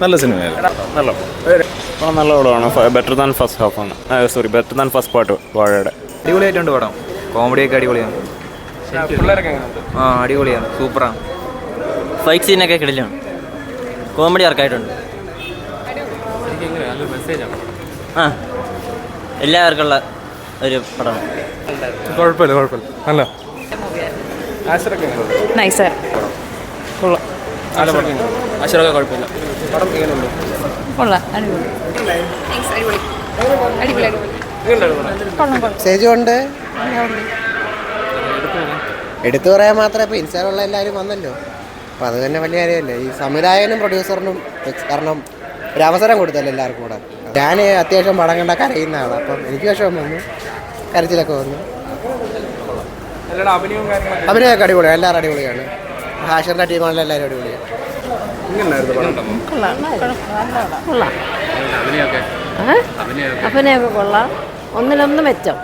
നല്ല സിനിമയായിരുന്നു. നല്ല നല്ല പടമാണ്. ബെറ്റർ ദാൻ ഫസ്റ്റ് ഹാഫ് ആണ്. ബെറ്റർ ദാൻ ഫസ്റ്റ് പാർട്ട് വാഴയുടെ. അടിപൊളിയായിട്ടുണ്ട് പടം. കോമഡിയൊക്കെ അടിപൊളിയാണ്. അടിപൊളിയാണ്, സൂപ്പറാണ്. ഫൈറ്റ് സീനൊക്കെ കിടിലാണ്. കോമഡി വർക്കായിട്ടുണ്ട്. എല്ലാവർക്കുള്ള ഒരു പടമാണ്. കുഴപ്പമില്ല നല്ല നൈസർ. അശ്വറൊക്കെ കുഴപ്പമില്ല. പടം എങ്ങനെയുണ്ട്? മെസ്സേജ് കൊണ്ട് എടുത്തു പറയാൻ മാത്രമേ ഇപ്പോൾ ഇൻസ്റ്റാഗ്രാമിലുള്ള എല്ലാവരും വന്നല്ലോ. അപ്പോൾ അത് തന്നെ വലിയ കാര്യമല്ലേ ഈ സംവിധായകനും പ്രൊഡ്യൂസറിനും. കാരണം ഒരു അവസരം കൊടുത്തല്ലോ എല്ലാവർക്കും കൂടെ. ഞാൻ അത്യാവശ്യം പടം കണ്ട കരയുന്ന ആളാണ്. അപ്പം എനിക്ക് വിഷമം വന്നു, കരച്ചിലൊക്കെ വന്നു. അഭിനയമൊക്കെ അടിപൊളിയാണ്, എല്ലാവരും അടിപൊളിയാണ്. ഹാഷറിൻ്റെ ടീമാണെങ്കിലും എല്ലാവരും അടിപൊളിയാണ്. അഭിനയൊക്കെ കൊള്ളാം. ഒന്നിനൊന്ന് മെച്ചം.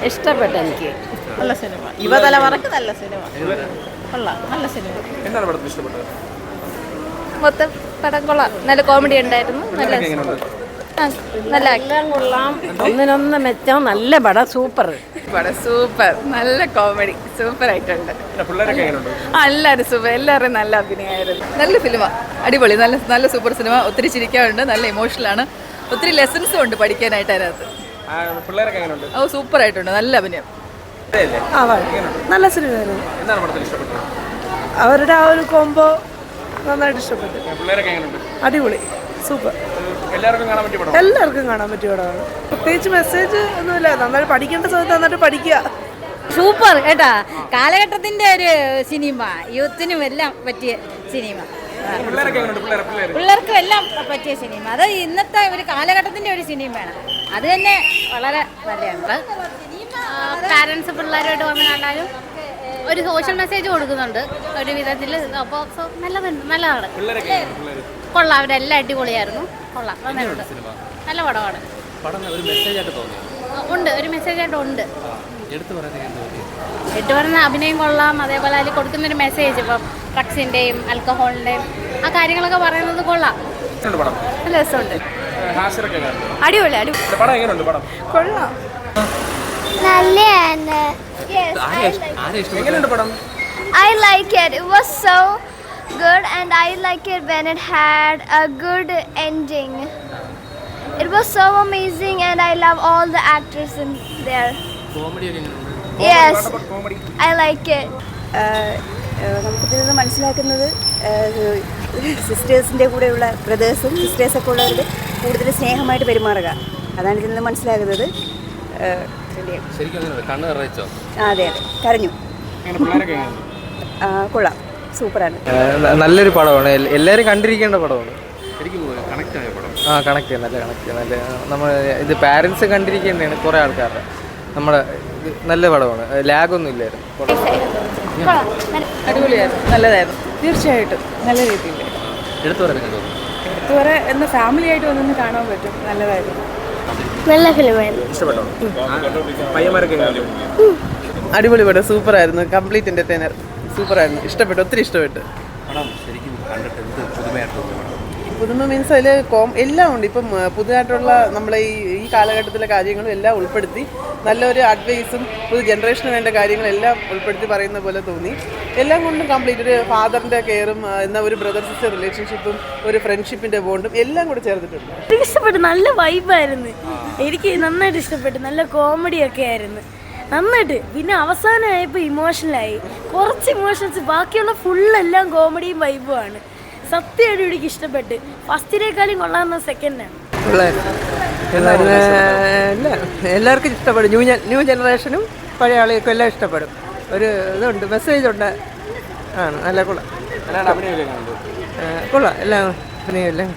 ഇഷ്ടപ്പെട്ട എനിക്ക്. നല്ല സിനിമ, യുവതലമുറക്ക് നല്ല സിനിമ. കൊള്ളാം, നല്ല സിനിമ. മൊത്തം പടം കൊള്ളാം. നല്ല കോമഡി ഉണ്ടായിരുന്നു. നല്ല എല്ലാം കൊള്ളാം. ഒന്നിനൊന്ന് മെച്ചം. നല്ല പടം, സൂപ്പർ പടം, സൂപ്പർ. നല്ല കോമഡി, സൂപ്പർ ആയിട്ടുണ്ട്. എല്ലാവരും സൂപ്പർ, എല്ലാവരും നല്ല അഭിനയമായിരുന്നു. നല്ല സിനിമ, അടിപൊളി, നല്ല നല്ല സൂപ്പർ സിനിമ. ഒത്തിരി ചിരിക്കാറുണ്ട്, നല്ല ഇമോഷണലാണ്, ഒത്തിരി ലെസൺസും ഉണ്ട് പഠിക്കാനായിട്ട് അതിനകത്ത്. സൂപ്പർ ആയിട്ടുണ്ട്, നല്ല അഭിനയം. നല്ല സിനിമയായിരുന്നു. അവരുടെ ആ ഒരു കോംബോ നന്നായിട്ട് ഇഷ്ടപ്പെട്ടു. അടിപൊളി, സൂപ്പർ. എല്ലാവർക്കും കാണാൻ പറ്റിയ പടമാണ്. പ്രത്യേകിച്ച് മെസ്സേജ് ഒന്നുമില്ല. നന്നായിട്ട് പഠിക്കേണ്ട സമയത്ത് നന്നായിട്ട് പഠിക്കുക. സൂപ്പർ കേട്ടാ. കാലഘട്ടത്തിന്റെ ഒരു സിനിമ, യൂത്തിനും എല്ലാം പറ്റിയ സിനിമ. പിള്ളേർക്കും എല്ലാം പറ്റിയ സിനിമ. അത് ഇന്നത്തെ ഒരു കാലഘട്ടത്തിന്റെ ഒരു സിനിമയാണ്. അത് തന്നെ വളരെ നല്ലതാണ്. പാരൻസ് പിള്ളേരുമായിട്ട് വന്നാലും ഒരു സോഷ്യൽ മെസ്സേജ് കൊടുക്കുന്നുണ്ട് ഒരു വിധത്തിൽ. അപ്പോൾ നല്ലതാണ്. കൊള്ളാം, അവരെല്ലാം അടിപൊളിയായിരുന്നു. കൊള്ളാം, നന്നായിട്ടുണ്ട്. നല്ല പടമാണ്. ഉണ്ട്, ഒരു മെസ്സേജായിട്ട് ഉണ്ട്. എടുത്തു പറയുന്ന അഭിനയം കൊള്ളാം. അതേപോലെ അതിൽ കൊടുക്കുന്നൊരു മെസ്സേജ്, ഇപ്പം ഡ്രഗ്സിൻ്റെയും ആൽക്കഹോളിൻ്റെയും ആ കാര്യങ്ങളൊക്കെ പറയുന്നത് കൊള്ളാം. നല്ല രസമുണ്ട്. അടിപൊളി കൊള്ളാം. നല്ലതാണ്. I like it. It was so good and I like it when it had a good ending. It was so amazing and I love all the actors in there. Yes, I like it. നമുക്കിതിൽ നിന്ന് മനസ്സിലാക്കുന്നത് സിസ്റ്റേഴ്സിൻ്റെ കൂടെയുള്ള ബ്രദേഴ്സും സിസ്റ്റേഴ്സൊക്കെ ഉള്ളവരുടെ കൂടുതൽ സ്നേഹമായിട്ട് പെരുമാറുക. അതാണ് ഇതിൽ നിന്ന് മനസ്സിലാകുന്നത്. അതെ, കരഞ്ഞു. കൊള്ളാം, സൂപ്പറാണ്. നല്ലൊരു പടമാണ്. എല്ലാവരും കണ്ടിരിക്കേണ്ട പടമാണ്. കണക്ട് ചെയ്യാം, നല്ല നമ്മൾ ഇത് പാരൻസ് കണ്ടിരിക്കേണ്ടതാണ്. കുറേ ആൾക്കാരുടെ നമ്മുടെ നല്ല പടമാണ്. ലാഗൊന്നും ഇല്ലായിരുന്നു. അടിപൊളിയായിരുന്നു, നല്ലതായിരുന്നു. തീർച്ചയായിട്ടും നല്ല രീതിയിൽ എടുത്തു പറയാൻ എന്ന് ഫാമിലി ആയിട്ട് വന്നൊന്ന് കാണാൻ പറ്റും. നല്ലതായിരുന്നു. നല്ല ഫിലിമായിരുന്നു. അടിപൊളി പടം, സൂപ്പറായിരുന്നു. കംപ്ലീറ്റ് എൻ്റർടൈനർ, സൂപ്പറായിരുന്നു. ഇഷ്ടപ്പെട്ടു, ഒത്തിരി ഇഷ്ടപ്പെട്ടു. പുതുമ മീൻസ് അതിൽ എല്ലാം ഉണ്ട്. ഇപ്പം പുതുതായിട്ടുള്ള നമ്മളെ ഈ കാലഘട്ടത്തിലെ കാര്യങ്ങളും എല്ലാം ഉൾപ്പെടുത്തി നല്ലൊരു അഡ്വൈസും പുതു ജനറേഷന് വേണ്ട കാര്യങ്ങളെല്ലാം ഉൾപ്പെടുത്തി പറയുന്ന പോലെ തോന്നി. എല്ലാം കൊണ്ടും കംപ്ലീറ്റ് ഒരു ഫാദറിൻ്റെ കെയറും എന്നാൽ ഒരു ബ്രദർ സിസ്റ്റർ റിലേഷൻഷിപ്പും ഒരു ഫ്രണ്ട്ഷിപ്പിൻ്റെ ബോണ്ടും എല്ലാം കൂടെ ചേർത്തിട്ടുണ്ട്. എനിക്ക് ഇഷ്ടപ്പെട്ടു, നല്ല വൈബായിരുന്നു. എനിക്ക് നന്നായിട്ട് ഇഷ്ടപ്പെട്ടു. നല്ല കോമഡിയൊക്കെ ആയിരുന്നു, നന്നായിട്ട്. പിന്നെ അവസാനമായപ്പോൾ ഇമോഷണലായി. കുറച്ച് ഇമോഷൻസ്, ബാക്കിയുള്ള ഫുള്ളെല്ലാം കോമഡിയും വൈബുമാണ്. സത്യമായിട്ട് എനിക്ക് ഇഷ്ടപ്പെട്ട്. ഫസ്റ്റിനേക്കാളും കൊള്ളാവുന്ന സെക്കൻഡാണ്. എല്ലാവർക്കും ഇഷ്ടപ്പെടും. ന്യൂ ജനറേഷനും പഴയ ആളുകൾക്കും എല്ലാം ഇഷ്ടപ്പെടും. ഒരു ഇതുണ്ട്, മെസ്സേജ് ഉണ്ട്. ആണ്, നല്ല കൊള്ളാം. കൊള്ളാം, എല്ലാം അഭിനയം എല്ലാം